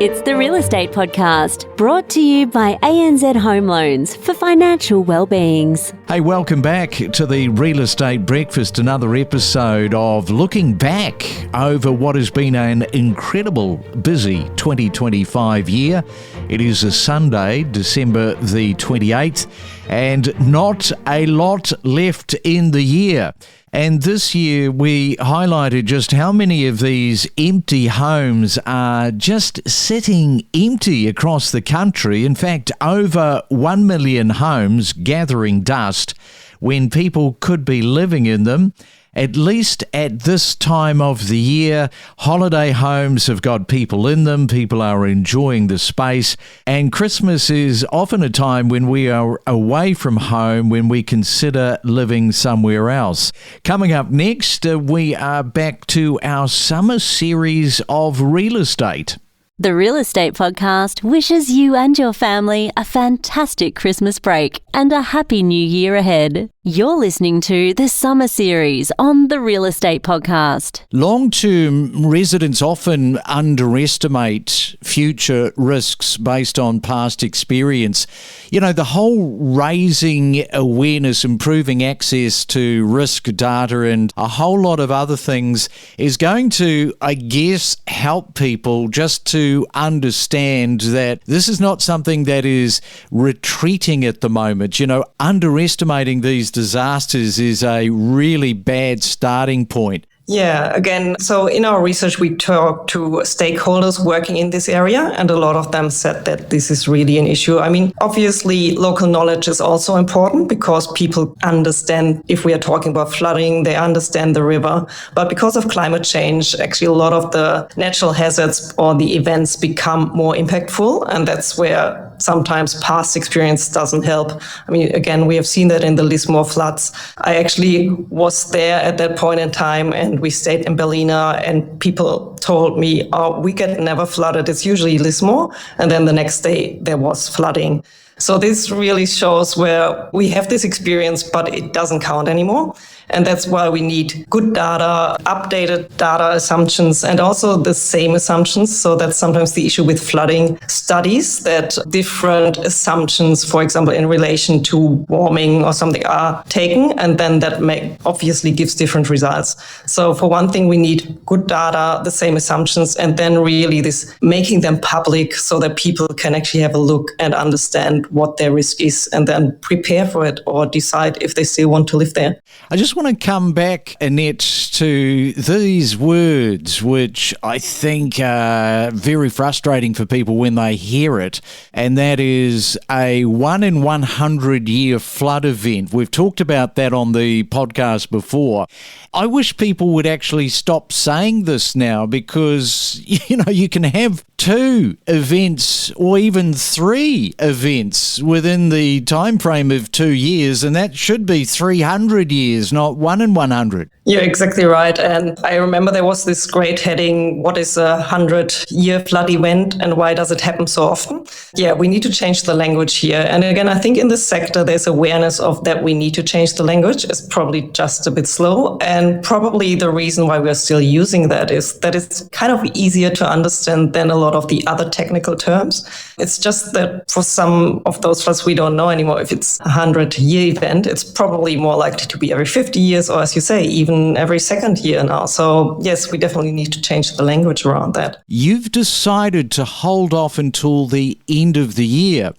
It's the Real Estate Podcast, brought to you by ANZ Home Loans for financial well-beings. Hey, welcome back to the Real Estate Breakfast, another episode of looking back over what has been an incredible busy 2025 year. It is a Sunday, December the 28th, and not a lot left in the year. And this year we highlighted just how many of these empty homes are just sitting empty across the country. In fact, over 1 million homes gathering dust when people could be living in them. At least at this time of the year, holiday homes have got people in them, people are enjoying the space, and Christmas is often a time when we are away from home, when we consider living somewhere else. Coming up next, we are back to our summer series of real estate. The Real Estate Podcast wishes you and your family a fantastic Christmas break and a happy new year ahead. You're listening to the Summer Series on the Real Estate Podcast. Long-term residents often underestimate future risks based on past experience. You know, the whole raising awareness, improving access to risk data and a whole lot of other things is going to, I guess, help people just to understand that this is not something that is retreating at the moment. You know, underestimating these disasters is a really bad starting point. Yeah, again, so in our research, we talked to stakeholders working in this area, and a lot of them said that this is really an issue. I mean, obviously, local knowledge is also important because people understand, if we are talking about flooding, they understand the river. But because of climate change, actually, a lot of the natural hazards or the events become more impactful, and that's where sometimes past experience doesn't help. I mean, again, we have seen that in the Lismore floods. I actually was there at that point in time, and we stayed in Ballina, and people told me, oh, we get never flooded. It's usually Lismore. And then the next day there was flooding. So this really shows where we have this experience, but it doesn't count anymore. And that's why we need good data, updated data assumptions, and also the same assumptions. So that's sometimes the issue with flooding studies, that different assumptions, for example, in relation to warming or something, are taken, and then that obviously gives different results. So for one thing, we need good data, the same assumptions, and then really this making them public so that people can actually have a look and understand what their risk is and then prepare for it or decide if they still want to live there. I just want to come back, Annette, to these words, which I think are very frustrating for people when they hear it, and that is a 1 in 100 year flood event. We've talked about that on the podcast before. I wish people would actually stop saying this now, because, you know, you can have 2 events or even 3 events within the time frame of 2 years, and that should be 300 years, not 1 in 100. You're exactly right. And I remember there was this great heading, what is a 100-year flood event and why does it happen so often? Yeah, we need to change the language here. And again, I think in this sector, there's awareness of that we need to change the language. It's probably just a bit slow. And probably the reason why we're still using that is that it's kind of easier to understand than a lot of the other technical terms. It's just that for some of those floods, we don't know anymore if it's a 100-year event. It's probably more likely to be every 50 years, or as you say, even every second year now. So yes, we definitely need to change the language around that. You've decided to hold off until the end of the year.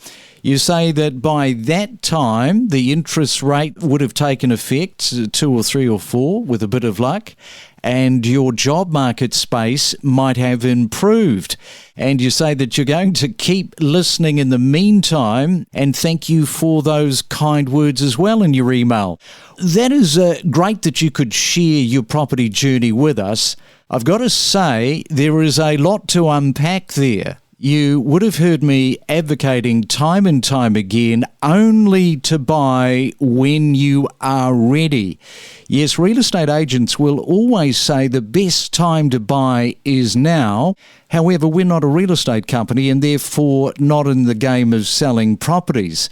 You say that by that time, the interest rate would have taken effect, 2 or 3 or 4, with a bit of luck, and your job market space might have improved. And you say that you're going to keep listening in the meantime, and thank you for those kind words as well in your email. That is great that you could share your property journey with us. I've got to say, there is a lot to unpack there. You would have heard me advocating time and time again only to buy when you are ready. Yes, real estate agents will always say the best time to buy is now. However, we're not a real estate company and therefore not in the game of selling properties.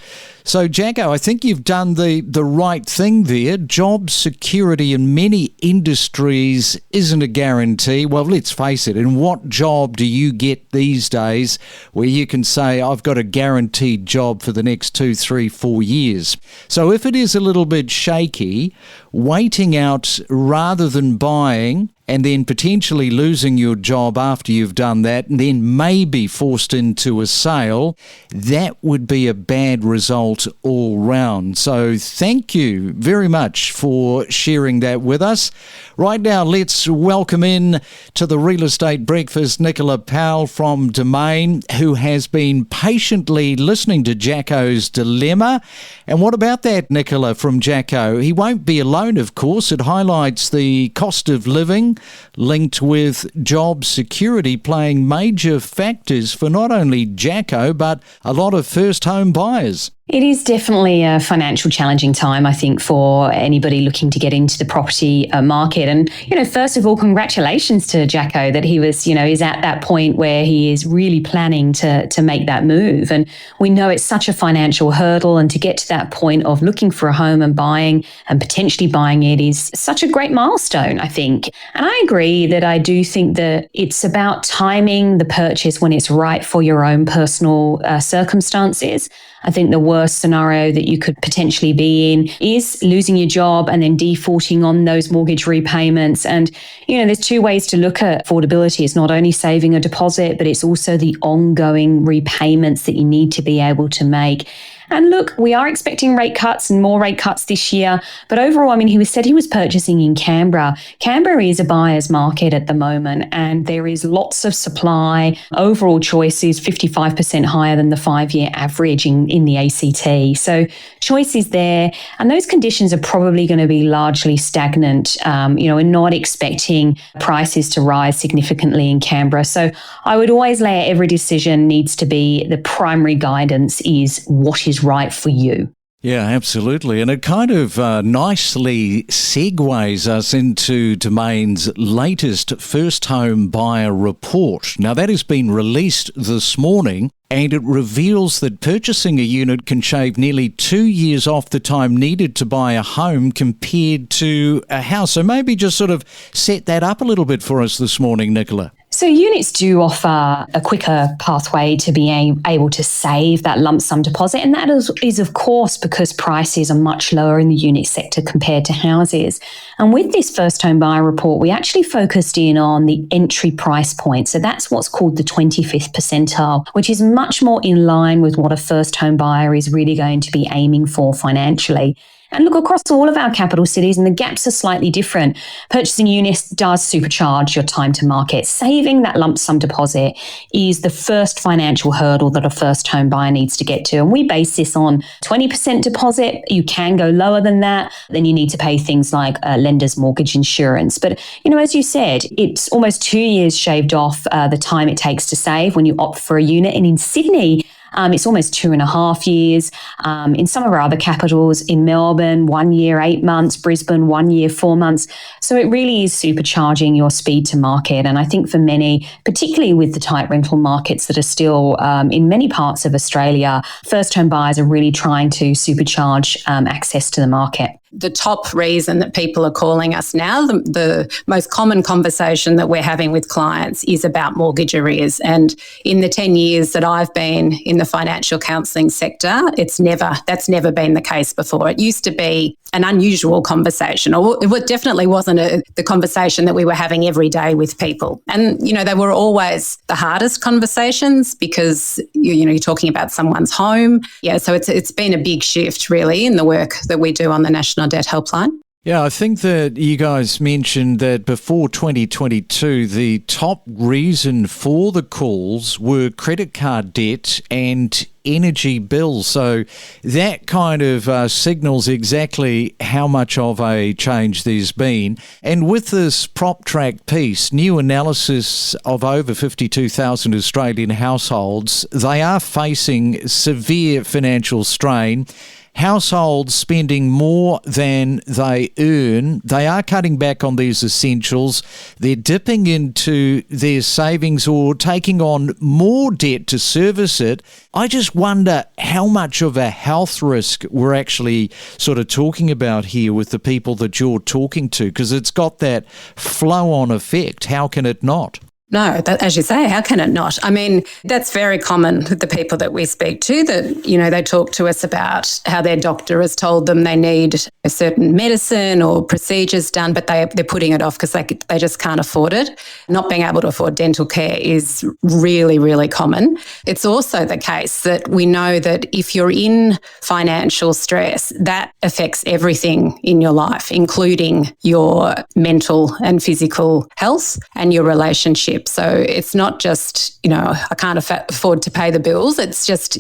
So, Jacko, I think you've done the right thing there. Job security in many industries isn't a guarantee. Well, let's face it, in what job do you get these days where you can say, I've got a guaranteed job for the next 2, 3, 4 years? So if it is a little bit shaky, waiting out rather than buying and then potentially losing your job after you've done that and then maybe forced into a sale, that would be a bad result all round. So thank you very much for sharing that with us. Right now, let's welcome in to the Real Estate Breakfast Nicola Powell from Domain, who has been patiently listening to Jacko's dilemma. And what about that, Nicola, from Jacko? He won't be alone, of course. It highlights the cost of living linked with job security playing major factors for not only Jacko, but a lot of first home buyers. It is definitely a financial challenging time, I think, for anybody looking to get into the property market. And, first of all, congratulations to Jacko that he was, is at that point where he is really planning to make that move. And we know it's such a financial hurdle, and to get to that point of looking for a home and buying and potentially buying it is such a great milestone, I think. And I agree that I do think that it's about timing the purchase when it's right for your own personal circumstances. I think the worst scenario that you could potentially be in is losing your job and then defaulting on those mortgage repayments. And, there's two ways to look at affordability. It's not only saving a deposit, but it's also the ongoing repayments that you need to be able to make. And look, we are expecting rate cuts and more rate cuts this year. But overall, he said he was purchasing in Canberra. Canberra is a buyer's market at the moment, and there is lots of supply. Overall choice is 55% higher than the 5-year average in the ACT. So choice is there. And those conditions are probably going to be largely stagnant. We're not expecting prices to rise significantly in Canberra. So I would always lay every decision needs to be the primary guidance is what is right for you. Yeah, absolutely. And it kind of nicely segues us into Domain's latest first home buyer report. Now, that has been released this morning, and it reveals that purchasing a unit can shave nearly 2 years off the time needed to buy a home compared to a house. So maybe just sort of set that up a little bit for us this morning, Nicola. So units do offer a quicker pathway to being able to save that lump sum deposit. And that is of course, because prices are much lower in the unit sector compared to houses. And with this first home buyer report, we actually focused in on the entry price point. So that's what's called the 25th percentile, which is much more in line with what a first home buyer is really going to be aiming for financially. And look, across all of our capital cities, and the gaps are slightly different. Purchasing units does supercharge your time to market. Saving that lump sum deposit is the first financial hurdle that a first home buyer needs to get to. And we base this on 20% deposit. You can go lower than that. Then you need to pay things like lender's mortgage insurance. But, as you said, it's almost 2 years shaved off the time it takes to save when you opt for a unit. And in Sydney, it's almost 2.5 years. In some of our other capitals, in Melbourne, 1 year, 8 months, Brisbane, 1 year, 4 months. So it really is supercharging your speed to market. And I think for many, particularly with the tight rental markets that are still in many parts of Australia, first home buyers are really trying to supercharge access to the market. The top reason that people are calling us now, the most common conversation that we're having with clients is about mortgage arrears. And in the 10 years that I've been in the financial counselling sector, that's never been the case before. It used to be an unusual conversation, or it definitely wasn't the conversation that we were having every day with people. And, they were always the hardest conversations because, you're talking about someone's home. Yeah, so it's been a big shift really in the work that we do on the National Debt Helpline. Yeah, I think that you guys mentioned that before 2022, the top reason for the calls were credit card debt and energy bills. So that kind of signals exactly how much of a change there's been. And with this PropTrack piece, new analysis of over 52,000 Australian households, they are facing severe financial strain. households spending more than they earn. They are cutting back on these essentials. They're dipping into their savings or taking on more debt to service it. I just wonder how much of a health risk we're actually sort of talking about here with the people that you're talking to, because it's got that flow-on effect. How can it not? No, as you say, how can it not? I mean, that's very common with the people that we speak to, that, they talk to us about how their doctor has told them they need a certain medicine or procedures done, but they're putting it off because they just can't afford it. Not being able to afford dental care is really, really common. It's also the case that we know that if you're in financial stress, that affects everything in your life, including your mental and physical health and your relationship. So it's not just, I can't afford to pay the bills. It's just,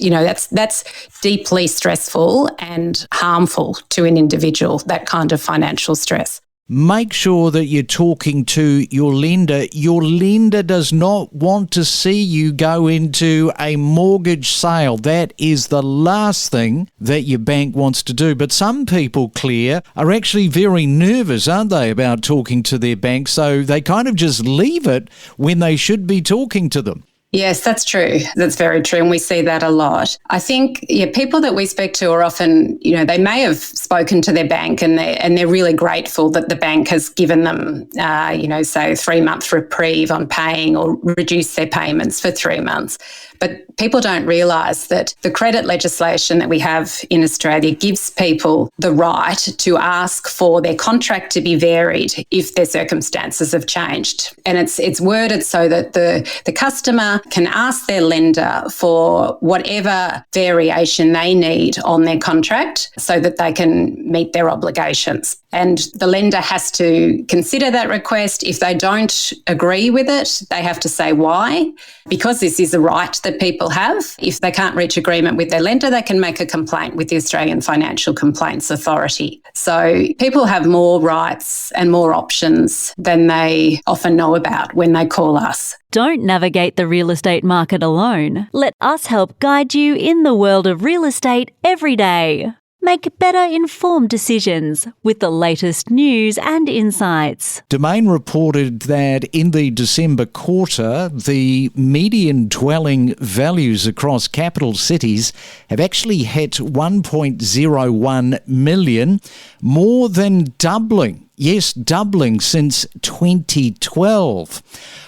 that's deeply stressful and harmful to an individual, that kind of financial stress. Make sure that you're talking to your lender. Your lender does not want to see you go into a mortgage sale. That is the last thing that your bank wants to do. But some people, Claire, are actually very nervous, aren't they, about talking to their bank? So they kind of just leave it when they should be talking to them. Yes, that's true. That's very true. And we see that a lot. I think, people that we speak to are often, they may have spoken to their bank and they're really grateful that the bank has given them, say 3-month reprieve on paying or reduce their payments for 3 months. But people don't realise that the credit legislation that we have in Australia gives people the right to ask for their contract to be varied if their circumstances have changed. And it's worded so that the customer can ask their lender for whatever variation they need on their contract so that they can meet their obligations. And the lender has to consider that request. If they don't agree with it, they have to say why. Because this is a right that people have. If they can't reach agreement with their lender, they can make a complaint with the Australian Financial Complaints Authority. So people have more rights and more options than they often know about when they call us. Don't navigate the real estate market alone. Let us help guide you in the world of real estate every day. Make better informed decisions with the latest news and insights. Domain reported that in the December quarter, the median dwelling values across capital cities have actually hit 1.01 million, more than doubling. Yes, doubling since 2012.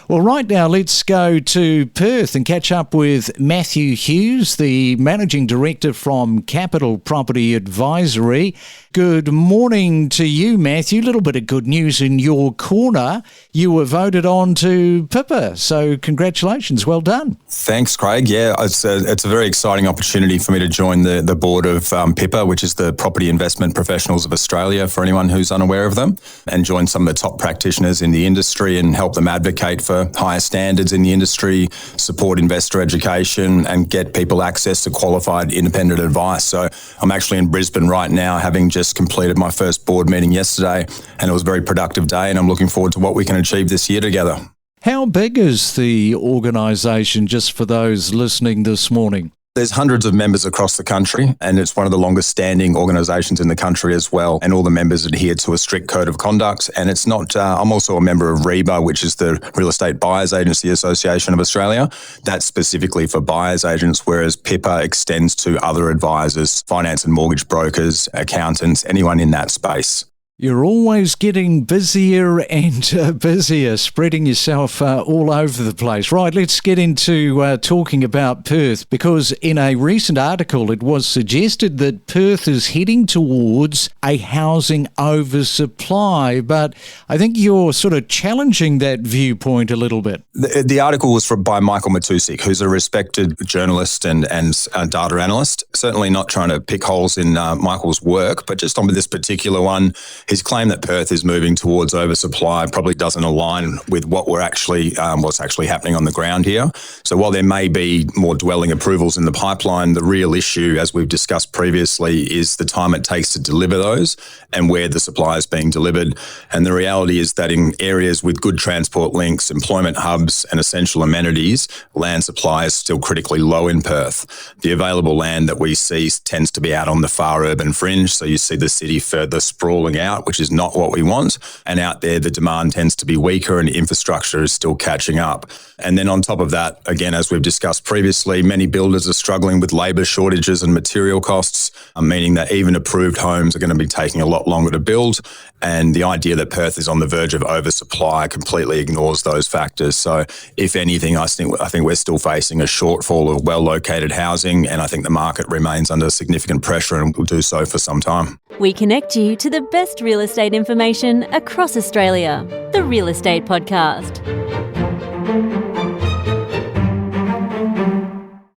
Well, right now, let's go to Perth and catch up with Matthew Hughes, the Managing Director from Capital Property Advisory. Good morning to you, Matthew. A little bit of good news in your corner. You were voted on to PIPA, so congratulations. Well done. Thanks, Craig. Yeah, it's a very exciting opportunity for me to join the board of PIPA, which is the Property Investment Professionals of Australia, for anyone who's unaware of them, and join some of the top practitioners in the industry and help them advocate for higher standards in the industry, support investor education, and get people access to qualified independent advice. So I'm actually in Brisbane right now, having just completed my first board meeting yesterday, and it was a very productive day, and I'm looking forward to what we can achieve this year together. How big is the organisation, just for those listening this morning? There's hundreds of members across the country, and it's one of the longest standing organisations in the country as well. And all the members adhere to a strict code of conduct. And it's not, I'm also a member of REBA, which is the Real Estate Buyers Agency Association of Australia. That's specifically for buyers agents, whereas PIPA extends to other advisors, finance and mortgage brokers, accountants, anyone in that space. You're always getting busier and busier, spreading yourself all over the place. Right, let's get into talking about Perth, because in a recent article it was suggested that Perth is heading towards a housing oversupply, but I think you're sort of challenging that viewpoint a little bit. The article was by Michael Matusik, who's a respected journalist and data analyst. Certainly not trying to pick holes in Michael's work, but just on this particular one, his claim that Perth is moving towards oversupply probably doesn't align with what's actually happening on the ground here. So while there may be more dwelling approvals in the pipeline, the real issue, as we've discussed previously, is the time it takes to deliver those and where the supply is being delivered. And the reality is that in areas with good transport links, employment hubs and essential amenities, land supply is still critically low in Perth. The available land that we see tends to be out on the far urban fringe, so you see the city further sprawling out, which is not what we want. And out there, the demand tends to be weaker and infrastructure is still catching up. And then on top of that, again, as we've discussed previously, many builders are struggling with labour shortages and material costs, meaning that even approved homes are going to be taking a lot longer to build. And the idea that Perth is on the verge of oversupply completely ignores those factors. So if anything, I think we're still facing a shortfall of well-located housing, and I think the market remains under significant pressure and will do so for some time. We connect you to the best real estate information across Australia. The Real Estate Podcast.